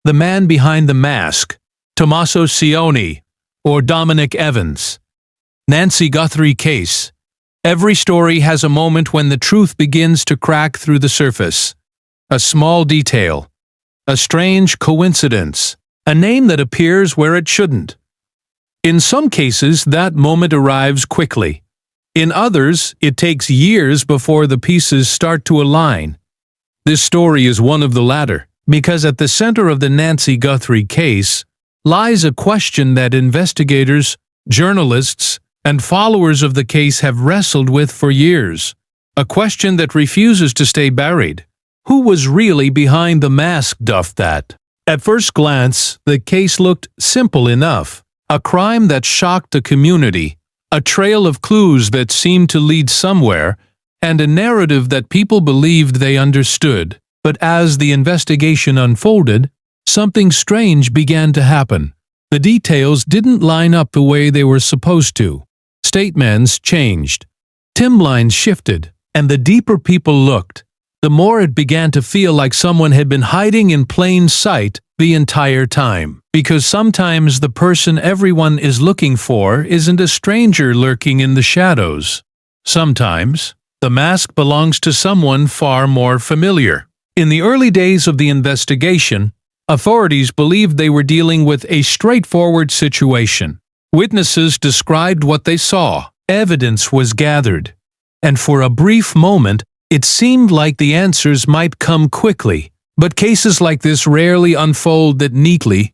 the man behind the mask, Tommaso Cioni, or Dominic Evans. Nancy Guthrie case. Every story has a moment when the truth begins to crack through the surface. A small detail, a strange coincidence, a name that appears where it shouldn't. In some cases, that moment arrives quickly. In others, it takes years before the pieces start to align. This story is one of the latter, because at the center of the Nancy Guthrie case lies a question that investigators, journalists, and followers of the case have wrestled with for years. A question that refuses to stay buried. Who was really behind the mask duff that? At first glance, the case looked simple enough. A crime that shocked a community, a trail of clues that seemed to lead somewhere, and a narrative that people believed they understood. But as the investigation unfolded, something strange began to happen. The details didn't line up the way they were supposed to. Statements changed, timelines shifted, and the deeper people looked, the more it began to feel like someone had been hiding in plain sight the entire time. Because sometimes the person everyone is looking for isn't a stranger lurking in the shadows. Sometimes, the mask belongs to someone far more familiar. In the early days of the investigation, authorities believed they were dealing with a straightforward situation. Witnesses described what they saw, evidence was gathered, and for a brief moment, it seemed like the answers might come quickly. But cases like this rarely unfold that neatly.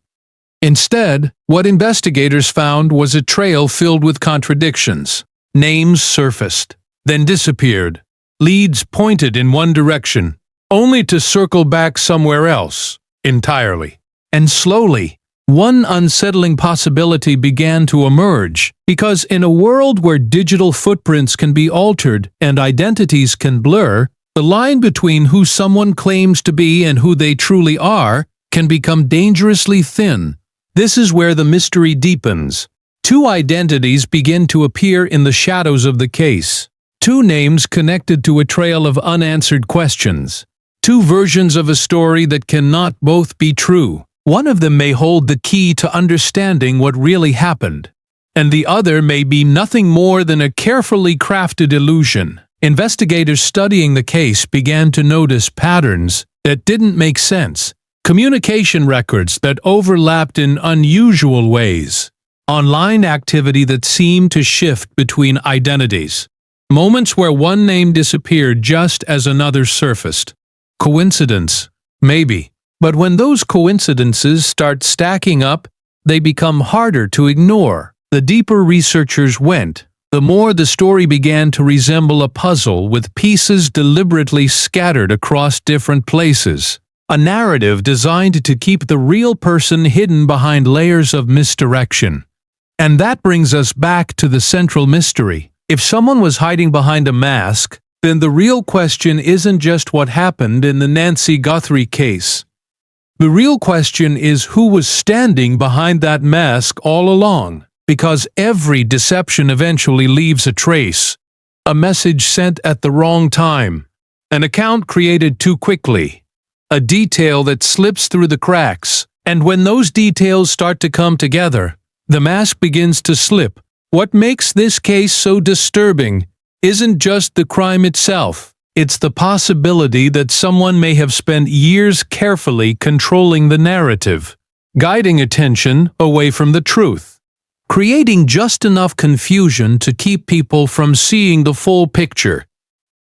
Instead, what investigators found was a trail filled with contradictions. Names surfaced, then disappeared. Leads pointed in one direction, only to circle back somewhere else entirely. And slowly, one unsettling possibility began to emerge, because in a world where digital footprints can be altered and identities can blur, the line between who someone claims to be and who they truly are can become dangerously thin. This is where the mystery deepens. Two identities begin to appear in the shadows of the case. Two names connected to a trail of unanswered questions. Two versions of a story that cannot both be true. One of them may hold the key to understanding what really happened, and the other may be nothing more than a carefully crafted illusion. Investigators studying the case began to notice patterns that didn't make sense, communication records that overlapped in unusual ways, online activity that seemed to shift between identities, moments where one name disappeared just as another surfaced. Coincidence? Maybe. But when those coincidences start stacking up, they become harder to ignore. The deeper researchers went, the more the story began to resemble a puzzle with pieces deliberately scattered across different places. A narrative designed to keep the real person hidden behind layers of misdirection. And that brings us back to the central mystery. If someone was hiding behind a mask, then the real question isn't just what happened in the Nancy Guthrie case. The real question is who was standing behind that mask all along, because every deception eventually leaves a trace, a message sent at the wrong time, an account created too quickly, a detail that slips through the cracks, and when those details start to come together, the mask begins to slip. What makes this case so disturbing isn't just the crime itself. It's the possibility that someone may have spent years carefully controlling the narrative, guiding attention away from the truth, creating just enough confusion to keep people from seeing the full picture.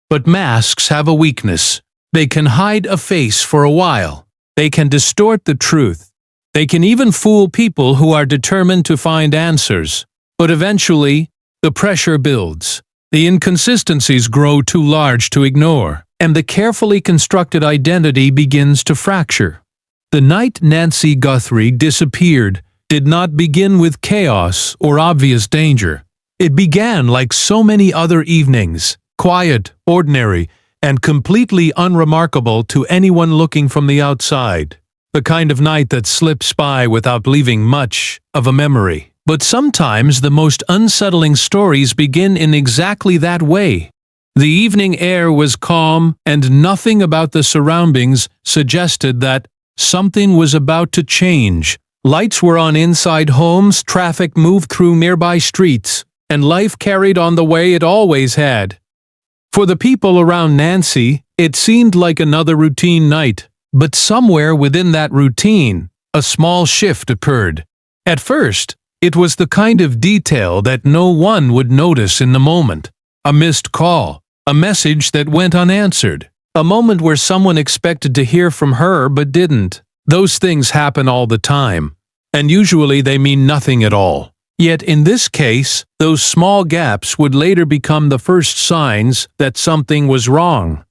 But masks have a weakness. They can hide a face for a while. They can distort the truth. They can even fool people who are determined to find answers. But eventually, the pressure builds. The inconsistencies grow too large to ignore, and the carefully constructed identity begins to fracture. The night Nancy Guthrie disappeared did not begin with chaos or obvious danger. It began like so many other evenings, quiet, ordinary, and completely unremarkable to anyone looking from the outside. The kind of night that slips by without leaving much of a memory. But sometimes the most unsettling stories begin in exactly that way. The evening air was calm, and nothing about the surroundings suggested that something was about to change. Lights were on inside homes, traffic moved through nearby streets, and life carried on the way it always had. For the people around Nancy, it seemed like another routine night, but somewhere within that routine, a small shift occurred. At first, it was the kind of detail that no one would notice in the moment. A missed call, a message that went unanswered, a moment where someone expected to hear from her but didn't. Those things happen all the time, and usually they mean nothing at all. Yet in this case, those small gaps would later become the first signs that something was wrong.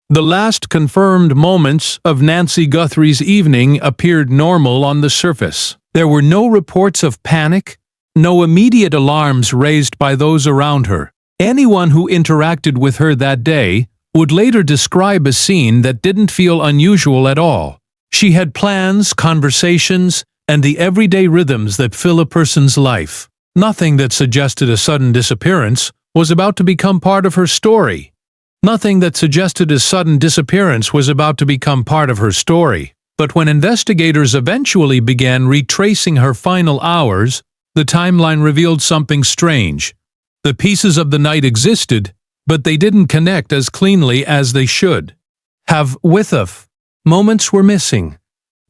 The last confirmed moments of Nancy Guthrie's evening appeared normal on the surface. There were no reports of panic, no immediate alarms raised by those around her. Anyone who interacted with her that day would later describe a scene that didn't feel unusual at all. She had plans, conversations, and the everyday rhythms that fill a person's life. Nothing that suggested a sudden disappearance was about to become part of her story. Nothing that suggested a sudden disappearance was about to become part of her story. But when investigators eventually began retracing her final hours, the timeline revealed something strange. The pieces of the night existed, but they didn't connect as cleanly as they should have with us. Moments were missing.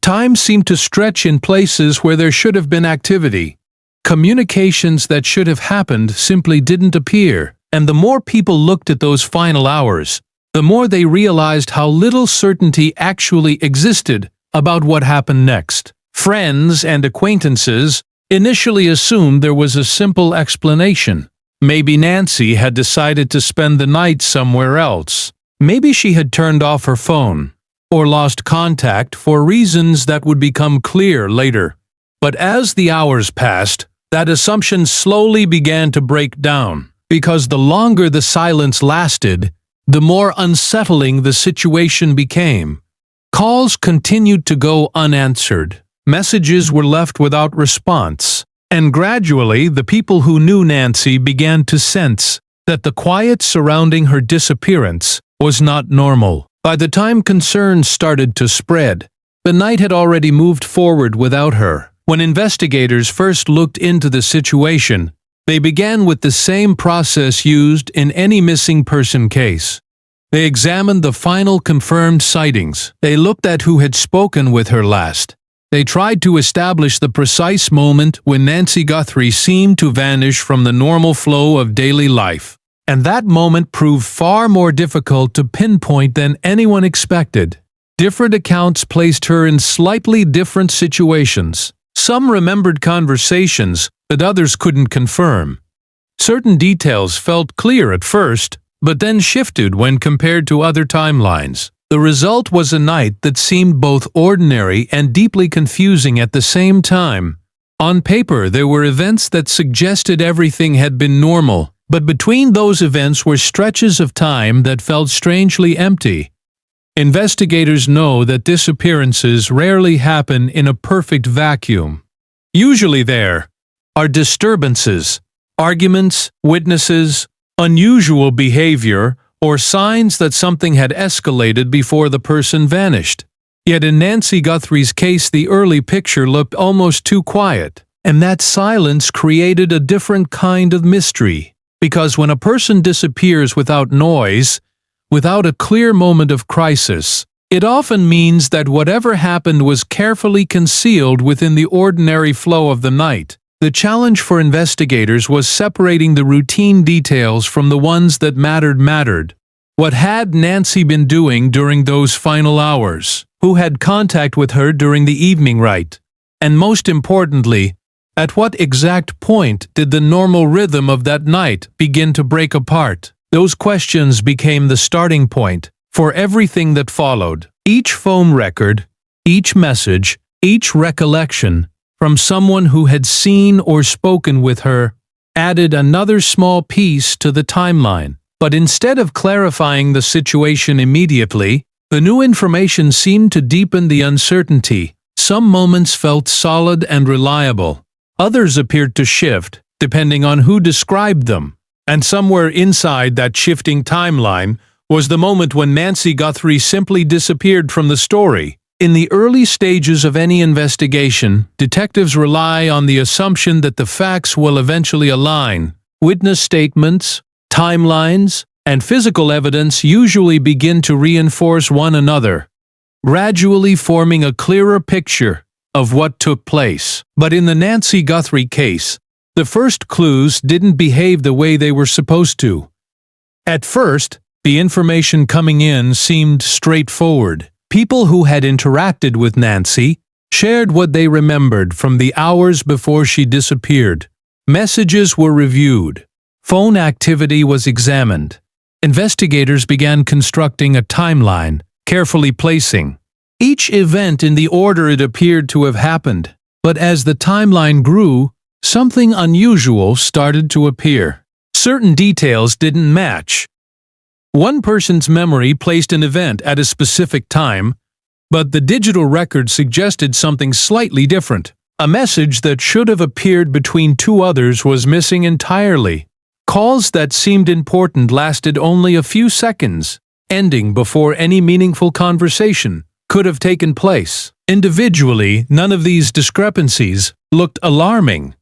Time seemed to stretch in places where there should have been activity. Communications that should have happened simply didn't appear, and the more people looked at those final hours, the more they realized how little certainty actually existed about what happened next. Friends and acquaintances initially assumed there was a simple explanation. Maybe Nancy had decided to spend the night somewhere else. Maybe she had turned off her phone, or lost contact for reasons that would become clear later. But as the hours passed, that assumption slowly began to break down, because the longer the silence lasted, the more unsettling the situation became. Calls continued to go unanswered, messages were left without response, and gradually the people who knew Nancy began to sense that the quiet surrounding her disappearance was not normal. By the time concerns started to spread, the night had already moved forward without her. When investigators first looked into the situation, they began with the same process used in any missing person case. They examined the final confirmed sightings. They looked at who had spoken with her last. They tried to establish the precise moment when Nancy Guthrie seemed to vanish from the normal flow of daily life. And that moment proved far more difficult to pinpoint than anyone expected. Different accounts placed her in slightly different situations. Some remembered conversations that others couldn't confirm. Certain details felt clear at first, but then shifted when compared to other timelines. The result was a night that seemed both ordinary and deeply confusing at the same time. On paper, there were events that suggested everything had been normal, but between those events were stretches of time that felt strangely empty. Investigators know that disappearances rarely happen in a perfect vacuum. Usually there are disturbances, arguments, witnesses, unusual behavior, or signs that something had escalated before the person vanished. Yet in Nancy Guthrie's case, the early picture looked almost too quiet, and that silence created a different kind of mystery. Because when a person disappears without noise, without a clear moment of crisis, it often means that whatever happened was carefully concealed within the ordinary flow of the night. The challenge for investigators was separating the routine details from the ones that mattered. What had Nancy been doing during those final hours? Who had contact with her during the evening rite? And most importantly, at what exact point did the normal rhythm of that night begin to break apart? Those questions became the starting point for everything that followed. Each phone record, each message, each recollection from someone who had seen or spoken with her added another small piece to the timeline. But instead of clarifying the situation immediately, the new information seemed to deepen the uncertainty. Some moments felt solid and reliable. Others appeared to shift, depending on who described them. And somewhere inside that shifting timeline was the moment when Nancy Guthrie simply disappeared from the story. In the early stages of any investigation, detectives rely on the assumption that the facts will eventually align. Witness statements, timelines, and physical evidence usually begin to reinforce one another, gradually forming a clearer picture of what took place. But in the Nancy Guthrie case, the first clues didn't behave the way they were supposed to. At first, the information coming in seemed straightforward. People who had interacted with Nancy shared what they remembered from the hours before she disappeared. Messages were reviewed. Phone activity was examined. Investigators began constructing a timeline, carefully placing each event in the order it appeared to have happened. But as the timeline grew, something unusual started to appear. Certain details didn't match. One person's memory placed an event at a specific time, but the digital record suggested something slightly different. A message that should have appeared between two others was missing entirely. Calls that seemed important lasted only a few seconds, ending before any meaningful conversation could have taken place. Individually, none of these discrepancies looked alarming.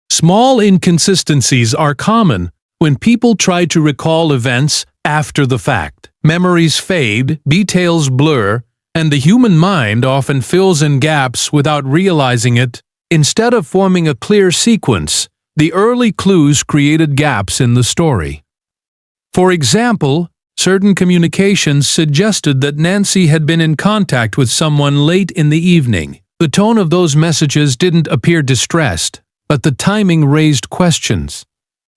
Small inconsistencies are common when people try to recall events after the fact. Memories fade, details blur, and the human mind often fills in gaps without realizing it. Instead of forming a clear sequence, the early clues created gaps in the story. For example, certain communications suggested that Nancy had been in contact with someone late in the evening. The tone of those messages didn't appear distressed, but the timing raised questions.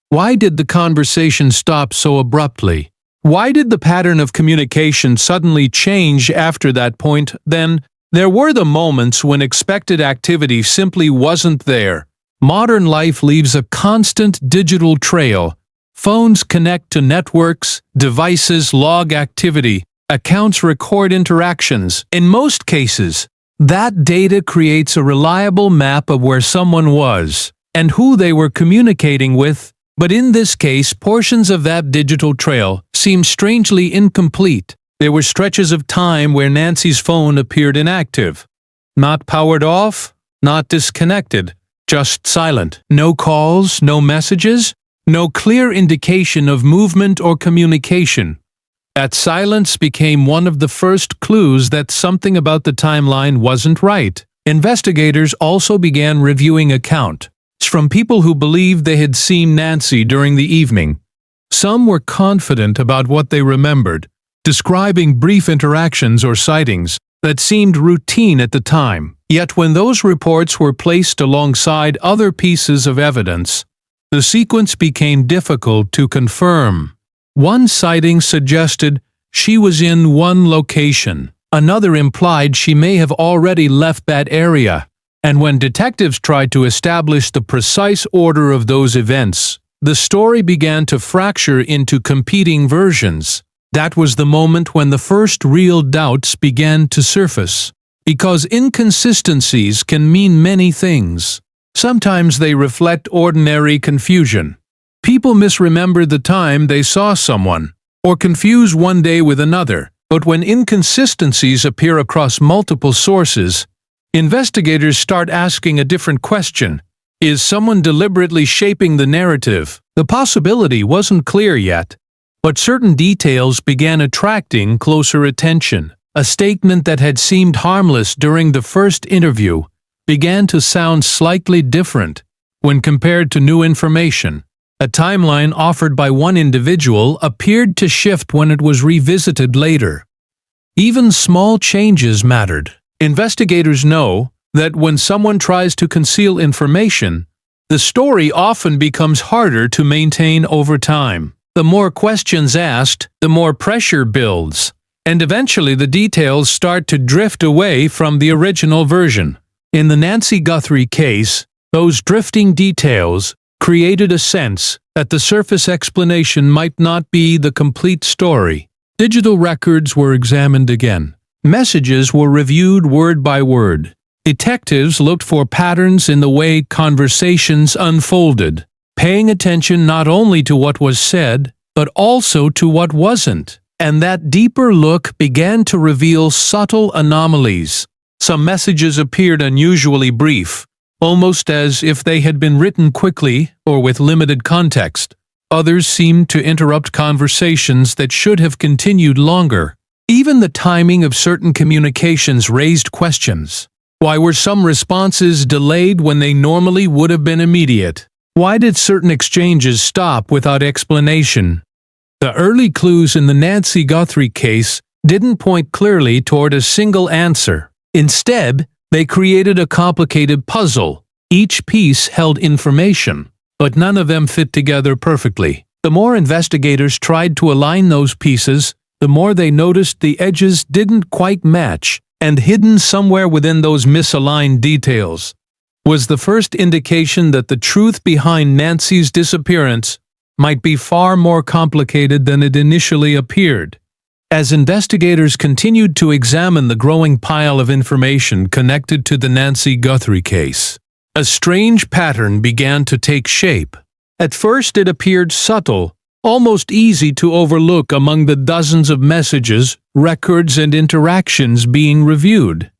Why did the conversation stop so abruptly? Why did the pattern of communication suddenly change after that point? Then, there were the moments when expected activity simply wasn't there. Modern life leaves a constant digital trail. Phones connect to networks, devices log activity, accounts record interactions. In most cases, that data creates a reliable map of where someone was and who they were communicating with. But in this case, portions of that digital trail seemed strangely incomplete. There were stretches of time where Nancy's phone appeared inactive. Not powered off, not disconnected, just silent. No calls, no messages, no clear indication of movement or communication. That silence became one of the first clues that something about the timeline wasn't right. Investigators also began reviewing accounts from people who believed they had seen Nancy during the evening. Some were confident about what they remembered, describing brief interactions or sightings that seemed routine at the time. Yet when those reports were placed alongside other pieces of evidence, the sequence became difficult to confirm. One sighting suggested she was in one location. Another implied she may have already left that area. And when detectives tried to establish the precise order of those events, the story began to fracture into competing versions. That was the moment when the first real doubts began to surface. Because inconsistencies can mean many things. Sometimes they reflect ordinary confusion. People misremember the time they saw someone, or confuse one day with another. But when inconsistencies appear across multiple sources, investigators start asking a different question. Is someone deliberately shaping the narrative? The possibility wasn't clear yet, but certain details began attracting closer attention. A statement that had seemed harmless during the first interview began to sound slightly different when compared to new information. A timeline offered by one individual appeared to shift when it was revisited later. Even small changes mattered. Investigators know that when someone tries to conceal information, the story often becomes harder to maintain over time. The more questions asked, the more pressure builds, and eventually the details start to drift away from the original version. In the Nancy Guthrie case, those drifting details created a sense that the surface explanation might not be the complete story. Digital records were examined again. Messages were reviewed word by word. Detectives looked for patterns in the way conversations unfolded, paying attention not only to what was said, but also to what wasn't. And that deeper look began to reveal subtle anomalies. Some messages appeared unusually brief, almost as if they had been written quickly or with limited context. Others seemed to interrupt conversations that should have continued longer. Even the timing of certain communications raised questions. Why were some responses delayed when they normally would have been immediate? Why did certain exchanges stop without explanation? The early clues in the Nancy Guthrie case didn't point clearly toward a single answer. Instead, they created a complicated puzzle. Each piece held information, but none of them fit together perfectly. The more investigators tried to align those pieces, the more they noticed the edges didn't quite match, and hidden somewhere within those misaligned details was the first indication that the truth behind Nancy's disappearance might be far more complicated than it initially appeared. As investigators continued to examine the growing pile of information connected to the Nancy Guthrie case, a strange pattern began to take shape. At first it appeared subtle, almost easy to overlook among the dozens of messages, records, and interactions being reviewed.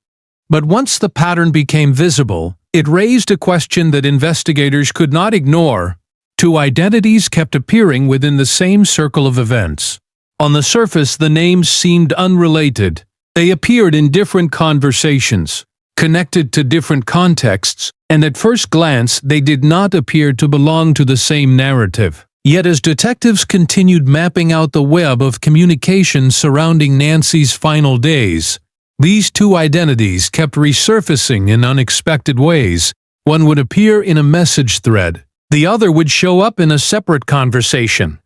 But once the pattern became visible, it raised a question that investigators could not ignore. Two identities kept appearing within the same circle of events. On the surface, the names seemed unrelated. They appeared in different conversations, connected to different contexts, and at first glance they did not appear to belong to the same narrative. Yet as detectives continued mapping out the web of communication surrounding Nancy's final days, these two identities kept resurfacing in unexpected ways. One would appear in a message thread. The other would show up in a separate conversation.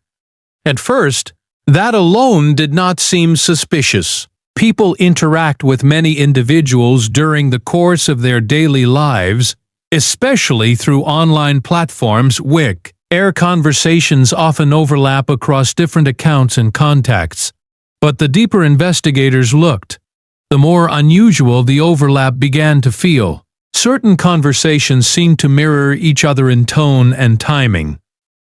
At first, that alone did not seem suspicious. People interact with many individuals during the course of their daily lives, especially through online platforms where conversations often overlap across different accounts and contacts. But the deeper investigators looked, the more unusual the overlap began to feel. Certain conversations seemed to mirror each other in tone and timing.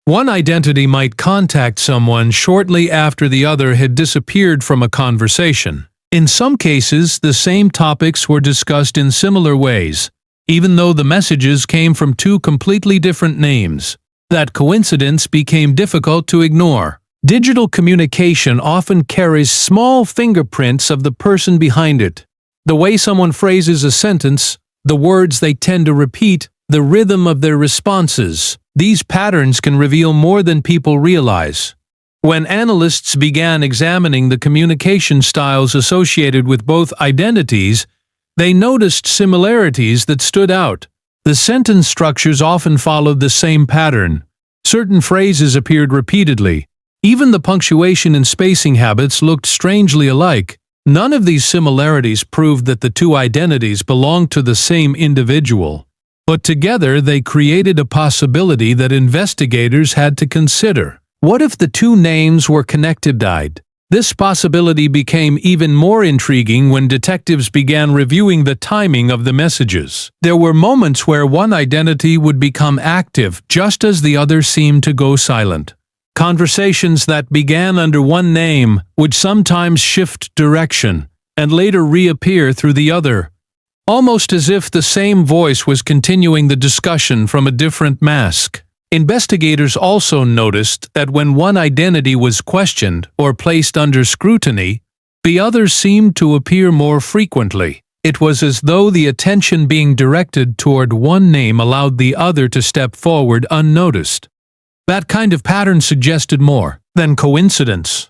One identity might contact someone shortly after the other had disappeared from a conversation. In some cases, the same topics were discussed in similar ways, even though the messages came from two completely different names. That coincidence became difficult to ignore. Digital communication often carries small fingerprints of the person behind it. The way someone phrases a sentence, the words they tend to repeat, the rhythm of their responses. These patterns can reveal more than people realize. When analysts began examining the communication styles associated with both identities, they noticed similarities that stood out. The sentence structures often followed the same pattern. Certain phrases appeared repeatedly. Even the punctuation and spacing habits looked strangely alike. None of these similarities proved that the two identities belonged to the same individual. But together they created a possibility that investigators had to consider. What if the two names were connected? This possibility became even more intriguing when detectives began reviewing the timing of the messages. There were moments where one identity would become active just as the other seemed to go silent. Conversations that began under one name would sometimes shift direction and later reappear through the other, almost as if the same voice was continuing the discussion from a different mask. Investigators also noticed that when one identity was questioned or placed under scrutiny, the other seemed to appear more frequently. It was as though the attention being directed toward one name allowed the other to step forward unnoticed. That kind of pattern suggested more than coincidence.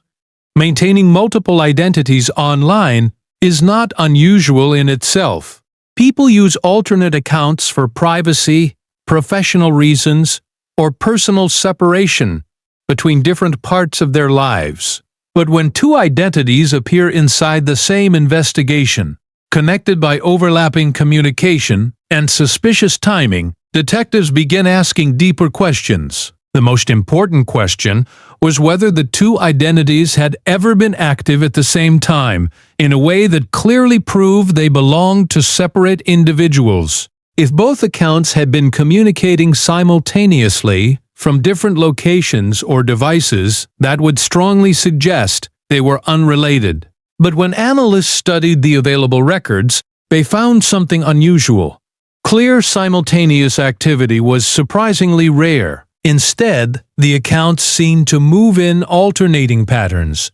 Maintaining multiple identities online is not unusual in itself. People use alternate accounts for privacy, professional reasons, or personal separation between different parts of their lives. But when two identities appear inside the same investigation, connected by overlapping communication and suspicious timing, detectives begin asking deeper questions. The most important question was whether the two identities had ever been active at the same time, in a way that clearly proved they belonged to separate individuals. If both accounts had been communicating simultaneously from different locations or devices, that would strongly suggest they were unrelated. But when analysts studied the available records, they found something unusual. Clear simultaneous activity was surprisingly rare. Instead, the accounts seemed to move in alternating patterns.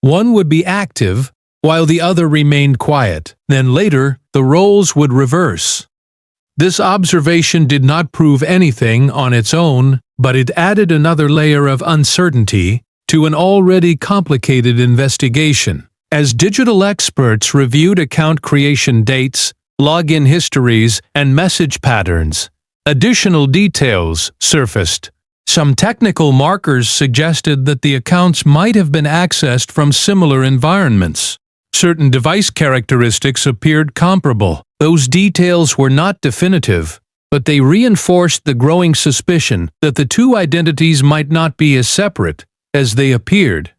One would be active, while the other remained quiet. Then later, the roles would reverse. This observation did not prove anything on its own, but it added another layer of uncertainty to an already complicated investigation. As digital experts reviewed account creation dates, login histories, and message patterns, additional details surfaced. Some technical markers suggested that the accounts might have been accessed from similar environments. Certain device characteristics appeared comparable. Those details were not definitive, but they reinforced the growing suspicion that the two identities might not be as separate as they appeared.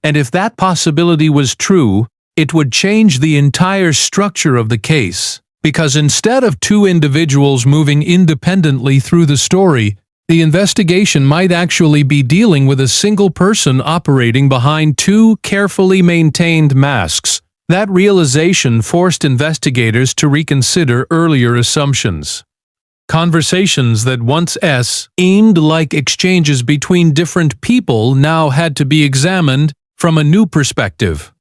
And if that possibility was true, it would change the entire structure of the case. Because instead of two individuals moving independently through the story, the investigation might actually be dealing with a single person operating behind two carefully maintained masks. That realization forced investigators to reconsider earlier assumptions. Conversations that once seemed like exchanges between different people now had to be examined from a new perspective.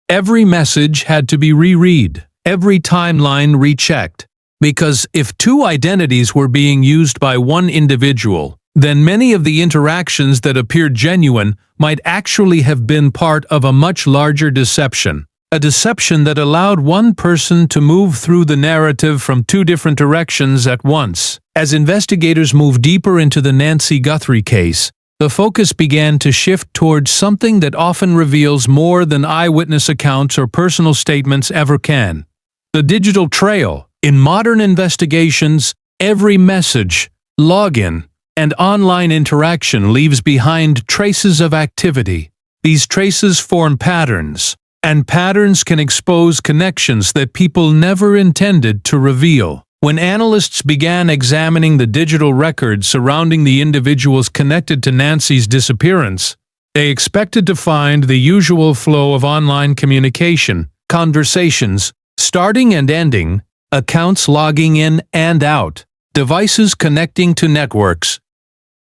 Every message had to be reread, every timeline rechecked, because if two identities were being used by one individual, then many of the interactions that appeared genuine might actually have been part of a much larger deception. A deception that allowed one person to move through the narrative from two different directions at once. As investigators moved deeper into the Nancy Guthrie case, the focus began to shift towards something that often reveals more than eyewitness accounts or personal statements ever can: the digital trail. In modern investigations, every message, login, and online interaction leaves behind traces of activity. These traces form patterns, and patterns can expose connections that people never intended to reveal. When analysts began examining the digital records surrounding the individuals connected to Nancy's disappearance, they expected to find the usual flow of online communication, conversations, starting and ending, accounts logging in and out, devices connecting to networks.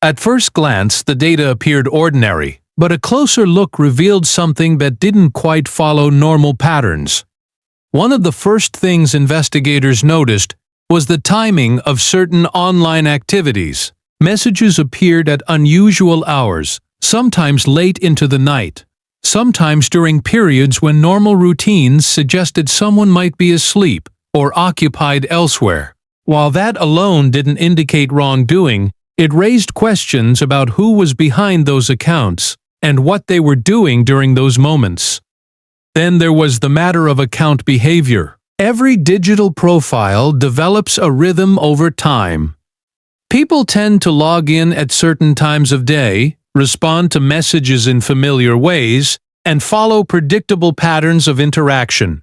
At first glance, the data appeared ordinary, but a closer look revealed something that didn't quite follow normal patterns. One of the first things investigators noticed was the timing of certain online activities. Messages appeared at unusual hours, sometimes late into the night, sometimes during periods when normal routines suggested someone might be asleep or occupied elsewhere. While that alone didn't indicate wrongdoing, it raised questions about who was behind those accounts and what they were doing during those moments. Then there was the matter of account behavior. Every digital profile develops a rhythm over time. People tend to log in at certain times of day, respond to messages in familiar ways, and follow predictable patterns of interaction.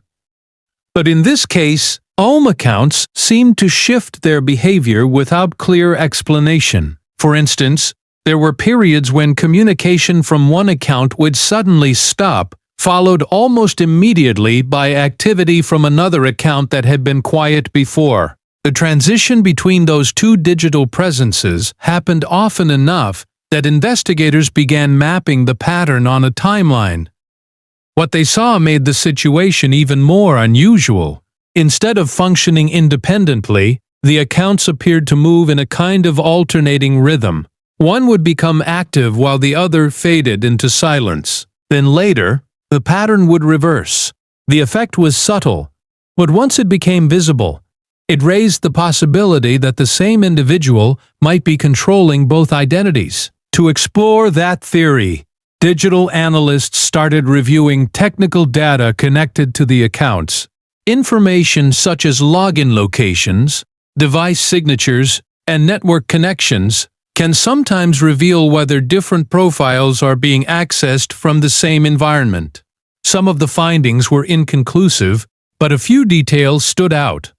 But in this case, home accounts seemed to shift their behavior without clear explanation. For instance, there were periods when communication from one account would suddenly stop, followed almost immediately by activity from another account that had been quiet before. The transition between those two digital presences happened often enough that investigators began mapping the pattern on a timeline. What they saw made the situation even more unusual. Instead of functioning independently, the accounts appeared to move in a kind of alternating rhythm. One would become active while the other faded into silence. Then later, the pattern would reverse. The effect was subtle, but once it became visible, it raised the possibility that the same individual might be controlling both identities. To explore that theory, digital analysts started reviewing technical data connected to the accounts. Information such as login locations, device signatures, and network connections can sometimes reveal whether different profiles are being accessed from the same environment. Some of the findings were inconclusive, but a few details stood out.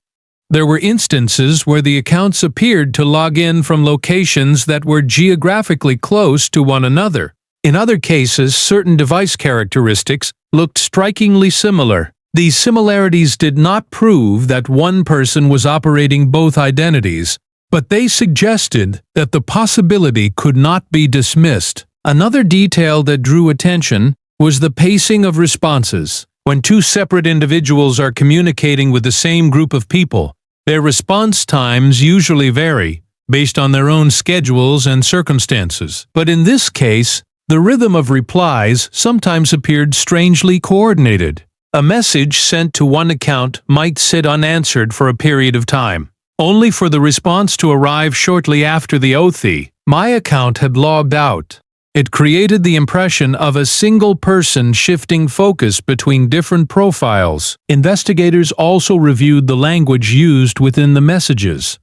There were instances where the accounts appeared to log in from locations that were geographically close to one another. In other cases, certain device characteristics looked strikingly similar. These similarities did not prove that one person was operating both identities, but they suggested that the possibility could not be dismissed. Another detail that drew attention was the pacing of responses. When two separate individuals are communicating with the same group of people, their response times usually vary based on their own schedules and circumstances. But in this case, the rhythm of replies sometimes appeared strangely coordinated. A message sent to one account might sit unanswered for a period of time, only for the response to arrive shortly after the other. My account had logged out. It created the impression of a single person shifting focus between different profiles. Investigators also reviewed the language used within the messages.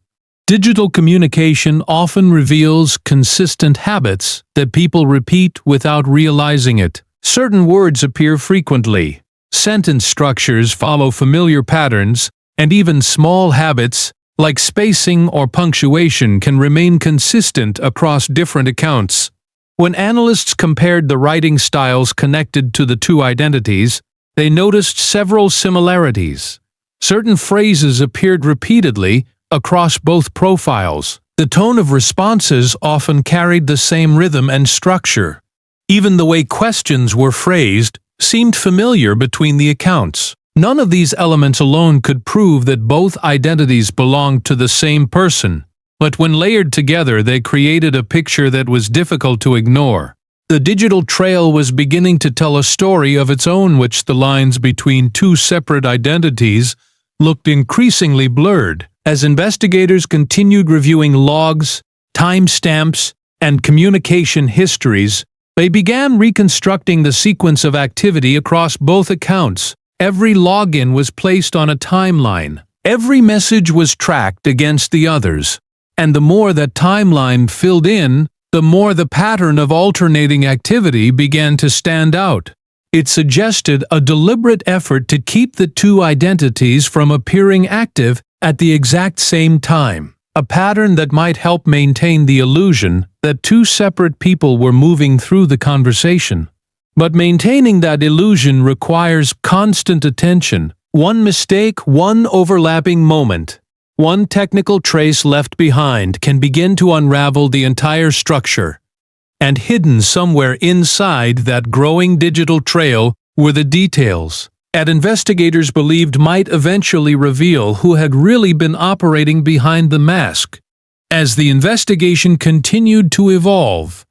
Digital communication often reveals consistent habits that people repeat without realizing it. Certain words appear frequently. Sentence structures follow familiar patterns, and even small habits like spacing or punctuation can remain consistent across different accounts. When analysts compared the writing styles connected to the two identities, they noticed several similarities. Certain phrases appeared repeatedly across both profiles. The tone of responses often carried the same rhythm and structure. Even the way questions were phrased seemed familiar between the accounts. None of these elements alone could prove that both identities belonged to the same person, but when layered together they created a picture that was difficult to ignore. The digital trail was beginning to tell a story of its own, which the lines between two separate identities looked increasingly blurred. As investigators continued reviewing logs, timestamps, and communication histories, they began reconstructing the sequence of activity across both accounts. Every login was placed on a timeline. Every message was tracked against the others. And the more that timeline filled in, the more the pattern of alternating activity began to stand out. It suggested a deliberate effort to keep the two identities from appearing active at the exact same time, a pattern that might help maintain the illusion that two separate people were moving through the conversation. But maintaining that illusion requires constant attention. One mistake, one overlapping moment, one technical trace left behind can begin to unravel the entire structure. And hidden somewhere inside that growing digital trail were the details that investigators believed might eventually reveal who had really been operating behind the mask. As the investigation continued to evolve,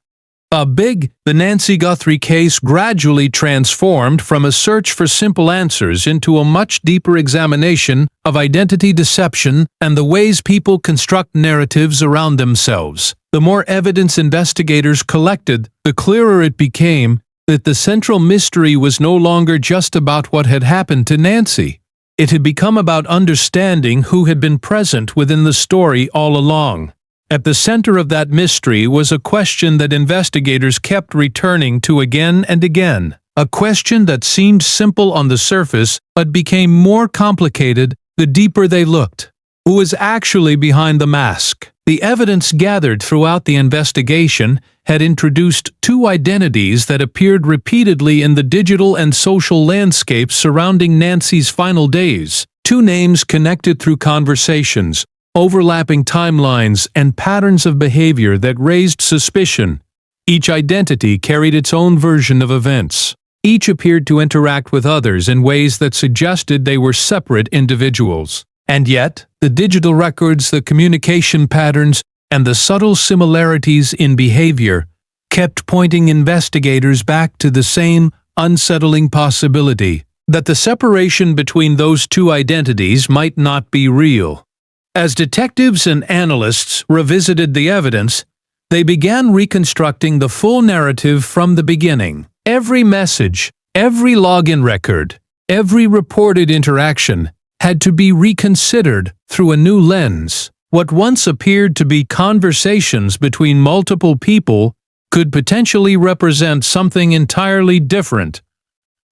the Nancy Guthrie case gradually transformed from a search for simple answers into a much deeper examination of identity deception and the ways people construct narratives around themselves. The more evidence investigators collected, the clearer it became that the central mystery was no longer just about what had happened to Nancy. It had become about understanding who had been present within the story all along. At the center of that mystery was a question that investigators kept returning to again and again, a question that seemed simple on the surface but became more complicated the deeper they looked. Who was actually behind the mask? The evidence gathered throughout the investigation had introduced two identities that appeared repeatedly in the digital and social landscape surrounding Nancy's final days. Two names connected through conversations, overlapping timelines, and patterns of behavior that raised suspicion. Each identity carried its own version of events. Each appeared to interact with others in ways that suggested they were separate individuals. And yet, the digital records, the communication patterns, and the subtle similarities in behavior kept pointing investigators back to the same unsettling possibility, that the separation between those two identities might not be real. As detectives and analysts revisited the evidence, they began reconstructing the full narrative from the beginning. Every message, every login record, every reported interaction had to be reconsidered through a new lens. What once appeared to be conversations between multiple people could potentially represent something entirely different.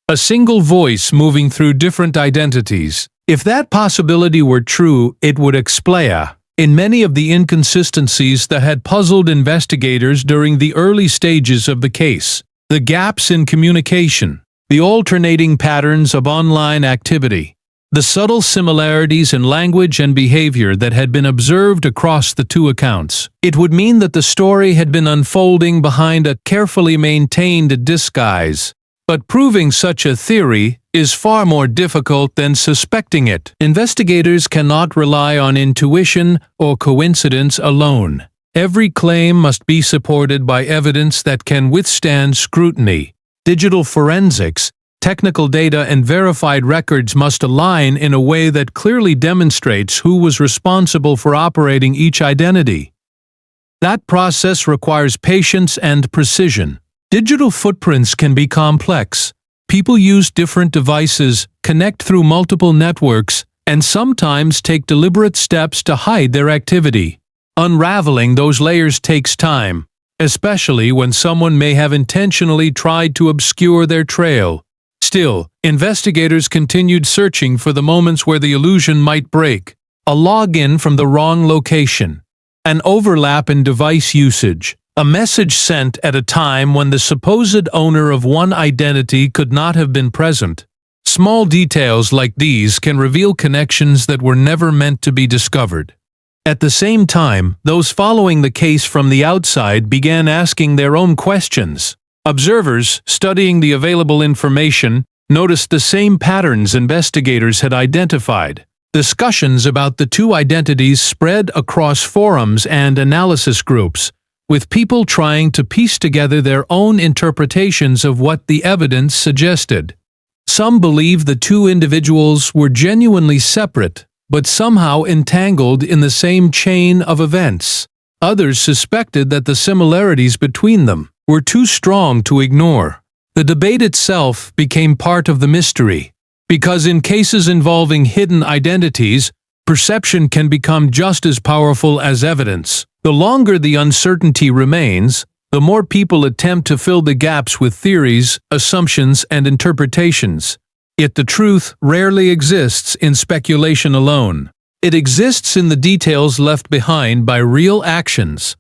A single voice moving through different identities. If that possibility were true, it would explain in many of the inconsistencies that had puzzled investigators during the early stages of the case. The gaps in communication, the alternating patterns of online activity, the subtle similarities in language and behavior that had been observed across the two accounts. It would mean that the story had been unfolding behind a carefully maintained disguise. But proving such a theory is far more difficult than suspecting it. Investigators cannot rely on intuition or coincidence alone. Every claim must be supported by evidence that can withstand scrutiny. Digital forensics, technical data, and verified records must align in a way that clearly demonstrates who was responsible for operating each identity. That process requires patience and precision. Digital footprints can be complex. People use different devices, connect through multiple networks, and sometimes take deliberate steps to hide their activity. Unraveling those layers takes time, especially when someone may have intentionally tried to obscure their trail. Still, investigators continued searching for the moments where the illusion might break. A login from the wrong location, an overlap in device usage, a message sent at a time when the supposed owner of one identity could not have been present. Small details like these can reveal connections that were never meant to be discovered. At the same time, those following the case from the outside began asking their own questions. Observers, studying the available information, noticed the same patterns investigators had identified. Discussions about the two identities spread across forums and analysis groups, with people trying to piece together their own interpretations of what the evidence suggested. Some believed the two individuals were genuinely separate, but somehow entangled in the same chain of events. Others suspected that the similarities between them were too strong to ignore. The debate itself became part of the mystery, because in cases involving hidden identities, perception can become just as powerful as evidence. The longer the uncertainty remains, the more people attempt to fill the gaps with theories, assumptions, and interpretations. Yet the truth rarely exists in speculation alone. It exists in the details left behind by real actions.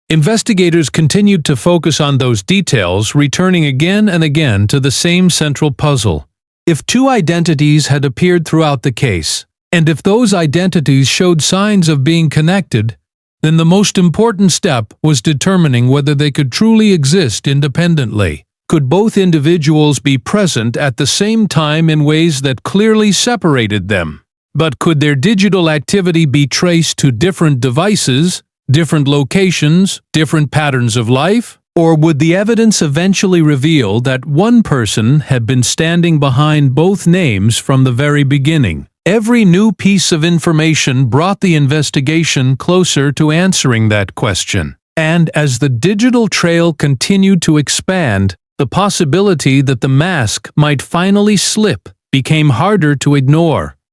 Investigators continued to focus on those details, returning again and again to the same central puzzle. If two identities had appeared throughout the case, and if those identities showed signs of being connected, then the most important step was determining whether they could truly exist independently. Could both individuals be present at the same time in ways that clearly separated them? But could their digital activity be traced to different devices, different locations, different patterns of life? Or would the evidence eventually reveal that one person had been standing behind both names from the very beginning? Every new piece of information brought the investigation closer to answering that question. And as the digital trail continued to expand, the possibility that the mask might finally slip became harder to ignore.